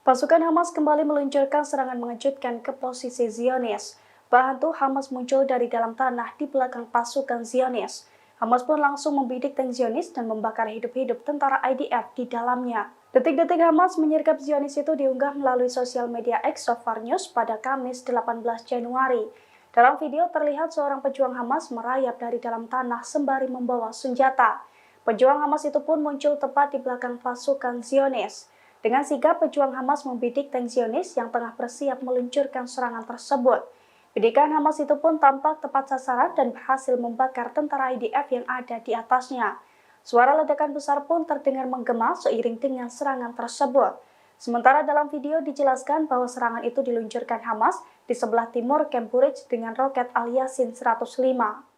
Pasukan Hamas kembali meluncurkan serangan mengejutkan ke posisi Zionis. Bahan Hamas muncul dari dalam tanah di belakang pasukan Zionis. Hamas pun langsung membidik tank Zionis dan membakar hidup-hidup tentara IDF di dalamnya. Detik-detik Hamas menyergap Zionis itu diunggah melalui sosial media X Sofar News pada Kamis 18 Januari. Dalam video terlihat seorang pejuang Hamas merayap dari dalam tanah sembari membawa senjata. Pejuang Hamas itu pun muncul tepat di belakang pasukan Zionis. Dengan sigap, pejuang Hamas membidik tank Zionis yang tengah bersiap meluncurkan serangan tersebut. Bidikan Hamas itu pun tampak tepat sasaran dan berhasil membakar tentara IDF yang ada di atasnya. Suara ledakan besar pun terdengar menggema seiring dengan serangan tersebut. Sementara dalam video dijelaskan bahwa serangan itu diluncurkan Hamas di sebelah timur Camp Burij dengan roket Al-Yasin 105.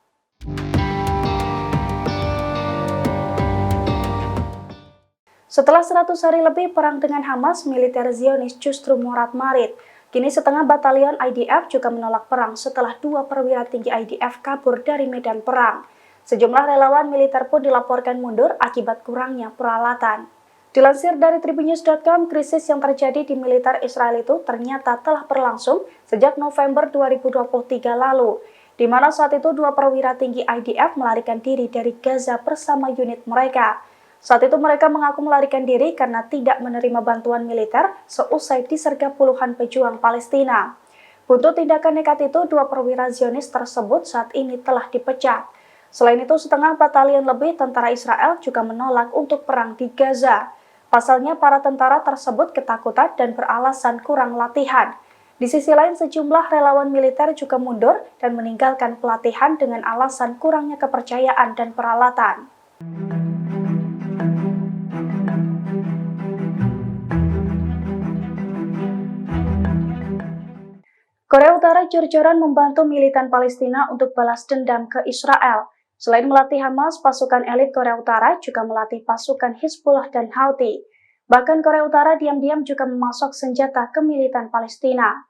Setelah 100 hari lebih perang dengan Hamas, militer Zionis justru morat-marit. Kini setengah batalion IDF juga menolak perang setelah 2 perwira tinggi IDF kabur dari medan perang. Sejumlah relawan militer pun dilaporkan mundur akibat kurangnya peralatan. Dilansir dari Tribunnews.com, krisis yang terjadi di militer Israel itu ternyata telah berlangsung sejak November 2023 lalu, di mana saat itu 2 perwira tinggi IDF melarikan diri dari Gaza bersama unit mereka. Saat itu mereka mengaku melarikan diri karena tidak menerima bantuan militer seusai disergap puluhan pejuang Palestina. Untuk tindakan nekat itu, 2 perwira Zionis tersebut saat ini telah dipecat. Selain itu, setengah batalion lebih tentara Israel juga menolak untuk perang di Gaza. Pasalnya, para tentara tersebut ketakutan dan beralasan kurang latihan. Di sisi lain, sejumlah relawan militer juga mundur dan meninggalkan pelatihan dengan alasan kurangnya kepercayaan dan peralatan. Korea Utara jor-joran membantu militan Palestina untuk balas dendam ke Israel. Selain melatih Hamas, pasukan elit Korea Utara juga melatih pasukan Hizbullah dan Houthi. Bahkan Korea Utara diam-diam juga memasok senjata ke militan Palestina.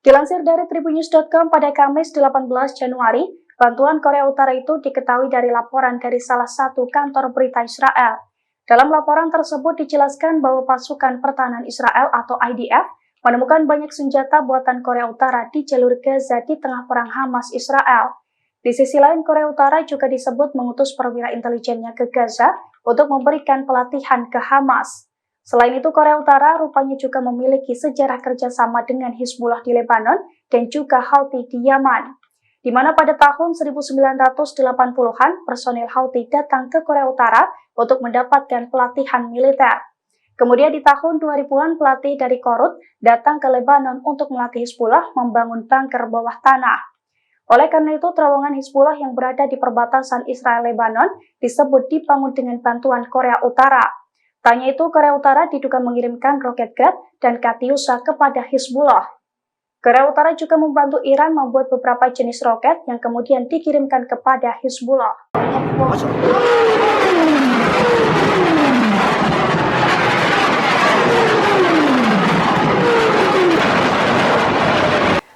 Dilansir dari Tribunnews.com pada Kamis 18 Januari, bantuan Korea Utara itu diketahui dari laporan dari salah satu kantor berita Israel. Dalam laporan tersebut dijelaskan bahwa pasukan pertahanan Israel atau IDF menemukan banyak senjata buatan Korea Utara di jalur Gaza di tengah perang Hamas-Israel. Di sisi lain, Korea Utara juga disebut mengutus perwira intelijennya ke Gaza untuk memberikan pelatihan ke Hamas. Selain itu, Korea Utara rupanya juga memiliki sejarah kerjasama dengan Hizbullah di Lebanon dan juga Houthi di Yaman, di mana pada tahun 1980-an personil Houthi datang ke Korea Utara untuk mendapatkan pelatihan militer. Kemudian di tahun 2000-an pelatih dari Korut datang ke Lebanon untuk melatih Hizbullah membangun bunker bawah tanah. Oleh karena itu, terowongan Hizbullah yang berada di perbatasan Israel-Lebanon disebut dibangun dengan bantuan Korea Utara. Tanya itu, Korea Utara diduga mengirimkan roket Grad dan Katyusha kepada Hizbullah. Korea Utara juga membantu Iran membuat beberapa jenis roket yang kemudian dikirimkan kepada Hizbullah.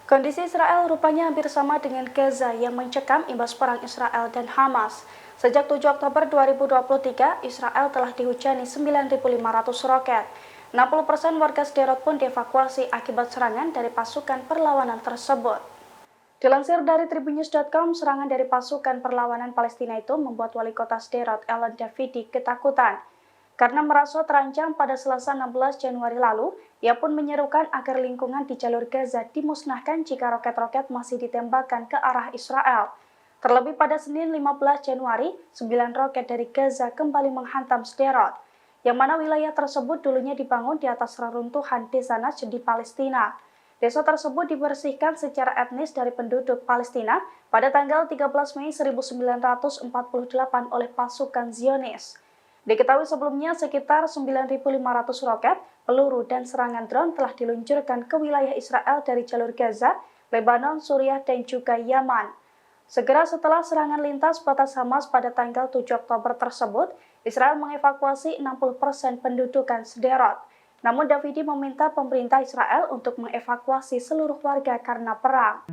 Kondisi Israel rupanya hampir sama dengan Gaza yang mencekam imbas perang Israel dan Hamas. Sejak 7 Oktober 2023, Israel telah dihujani 9.500 roket. 60% warga Sderot pun dievakuasi akibat serangan dari pasukan perlawanan tersebut. Dilansir dari Tribunnews.com, serangan dari pasukan perlawanan Palestina itu membuat wali kota Sderot, Ellen Davidi, ketakutan. Karena merasa terancam pada Selasa 16 Januari lalu, ia pun menyerukan agar lingkungan di jalur Gaza dimusnahkan jika roket-roket masih ditembakkan ke arah Israel. Terlebih pada Senin 15 Januari, 9 roket dari Gaza kembali menghantam Sderot, yang mana wilayah tersebut dulunya dibangun di atas reruntuhan desa Najd di Palestina. Desa tersebut dibersihkan secara etnis dari penduduk Palestina pada tanggal 13 Mei 1948 oleh pasukan Zionis. Diketahui sebelumnya sekitar 9.500 roket, peluru, dan serangan drone telah diluncurkan ke wilayah Israel dari jalur Gaza, Lebanon, Suriah, dan juga Yaman. Segera setelah serangan lintas batas Hamas pada tanggal 7 Oktober tersebut, Israel mengevakuasi 60% pendudukan Sderot. Namun Davidi meminta pemerintah Israel untuk mengevakuasi seluruh warga karena perang.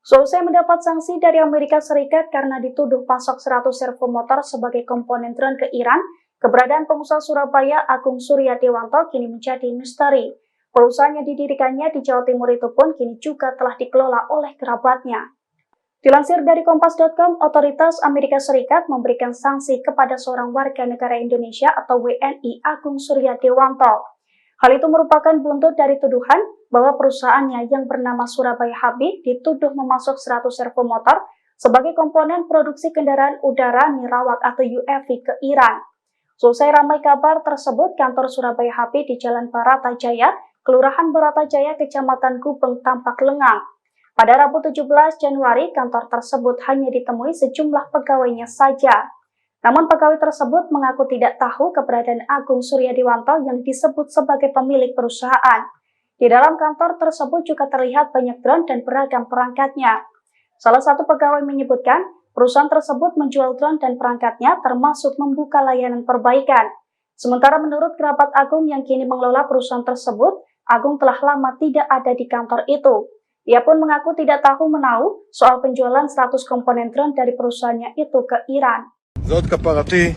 Selesai mendapat sanksi dari Amerika Serikat karena dituduh pasok 100 servo motor sebagai komponen drone ke Iran, keberadaan pengusaha Surabaya Agung Surya Dewanto kini menjadi misteri. Perusahaan yang didirikannya di Jawa Timur itu pun kini juga telah dikelola oleh kerabatnya. Dilansir dari Kompas.com, otoritas Amerika Serikat memberikan sanksi kepada seorang warga negara Indonesia atau WNI Agung Surya Dewanto. Hal itu merupakan buntut dari tuduhan bahwa perusahaannya yang bernama Surabaya Habib dituduh memasok 100 servo motor sebagai komponen produksi kendaraan udara nirawak atau UAV ke Iran. Selesai ramai kabar tersebut, kantor Surabaya Habib di Jalan Baratajaya, Kelurahan Baratajaya, Kecamatan Gubeng tampak lengang. Pada Rabu 17 Januari, kantor tersebut hanya ditemui sejumlah pegawainya saja. Namun pegawai tersebut mengaku tidak tahu keberadaan Agung Surya Dewanto yang disebut sebagai pemilik perusahaan. Di dalam kantor tersebut juga terlihat banyak drone dan beragam perangkatnya. Salah satu pegawai menyebutkan, perusahaan tersebut menjual drone dan perangkatnya termasuk membuka layanan perbaikan. Sementara menurut kerabat Agung yang kini mengelola perusahaan tersebut, Agung telah lama tidak ada di kantor itu. Ia pun mengaku tidak tahu menahu soal penjualan 100 komponen drone dari perusahaannya itu ke Iran. זאת כפרתי,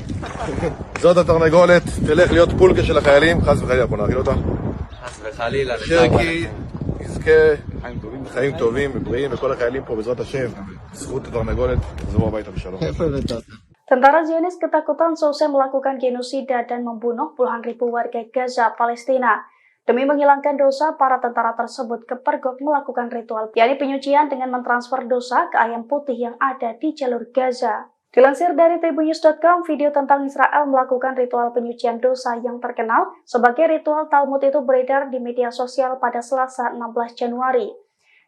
זאת התרנגולת, תלך להיות פולקה של החיילים, חס וחלילה, בוא נאכיל אותה. חס וחלילה, שרקי יזכה חיים טובים ובריאים, וכל החיילים פה בעזרת השם, זכות התרנגולת, תחזרו הביתה בשלום. Tentara Zionis ketakutan selesai melakukan genosida dan membunuh puluhan ribu warga Gaza, Palestina. Demi menghilangkan dosa, para tentara tersebut kepergok melakukan ritual, yakni penyucian dengan mentransfer dosa ke ayam putih yang ada di jalur Gaza. Dilansir dari tribunnews.com, video tentang Israel melakukan ritual penyucian dosa yang terkenal sebagai ritual Talmud itu beredar di media sosial pada Selasa 16 Januari.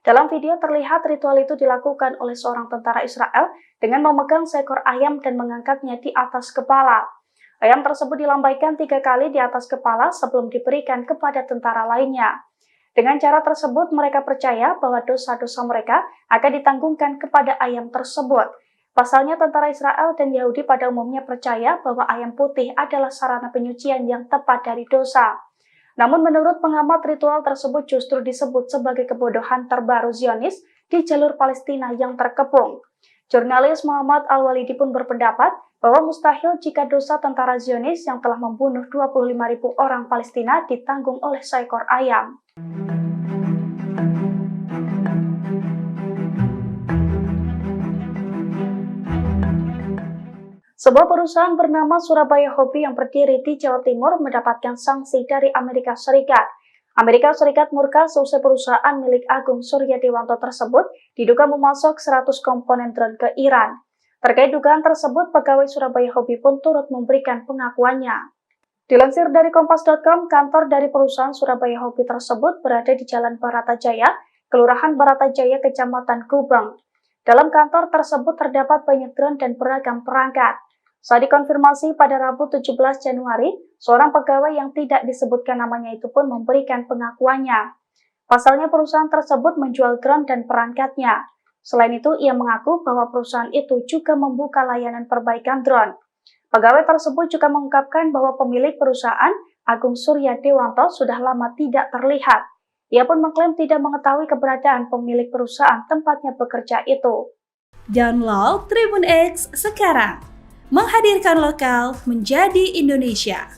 Dalam video terlihat ritual itu dilakukan oleh seorang tentara Israel dengan memegang seekor ayam dan mengangkatnya di atas kepala. Ayam tersebut dilambaikan 3 kali di atas kepala sebelum diberikan kepada tentara lainnya. Dengan cara tersebut, mereka percaya bahwa dosa-dosa mereka akan ditanggungkan kepada ayam tersebut. Pasalnya, tentara Israel dan Yahudi pada umumnya percaya bahwa ayam putih adalah sarana penyucian yang tepat dari dosa. Namun menurut pengamat, ritual tersebut justru disebut sebagai kebodohan terbaru Zionis di jalur Palestina yang terkepung. Jurnalis Muhammad Al-Walidi pun berpendapat bahwa mustahil jika dosa tentara Zionis yang telah membunuh 25.000 orang Palestina ditanggung oleh seekor ayam. Sebuah perusahaan bernama Surabaya Hobby yang berdiri di Jawa Timur mendapatkan sanksi dari Amerika Serikat. Amerika Serikat murka seusai perusahaan milik Agung Surya Dewanto tersebut diduga memasok 100 komponen drone ke Iran. Terkait dugaan tersebut, pegawai Surabaya Hobby pun turut memberikan pengakuannya. Dilansir dari Kompas.com, kantor dari perusahaan Surabaya Hobby tersebut berada di Jalan Baratajaya, Kelurahan Baratajaya, Kecamatan Gubeng. Dalam kantor tersebut terdapat banyak drone dan beragam perangkat. Saat dikonfirmasi pada Rabu 17 Januari, seorang pegawai yang tidak disebutkan namanya itu pun memberikan pengakuannya. Pasalnya perusahaan tersebut menjual drone dan perangkatnya. Selain itu, ia mengaku bahwa perusahaan itu juga membuka layanan perbaikan drone. Pegawai tersebut juga mengungkapkan bahwa pemilik perusahaan, Agung Surya Dewanto, sudah lama tidak terlihat. Ia pun mengklaim tidak mengetahui keberadaan pemilik perusahaan tempatnya bekerja itu. Download Tribun X sekarang. Menghadirkan lokal menjadi Indonesia.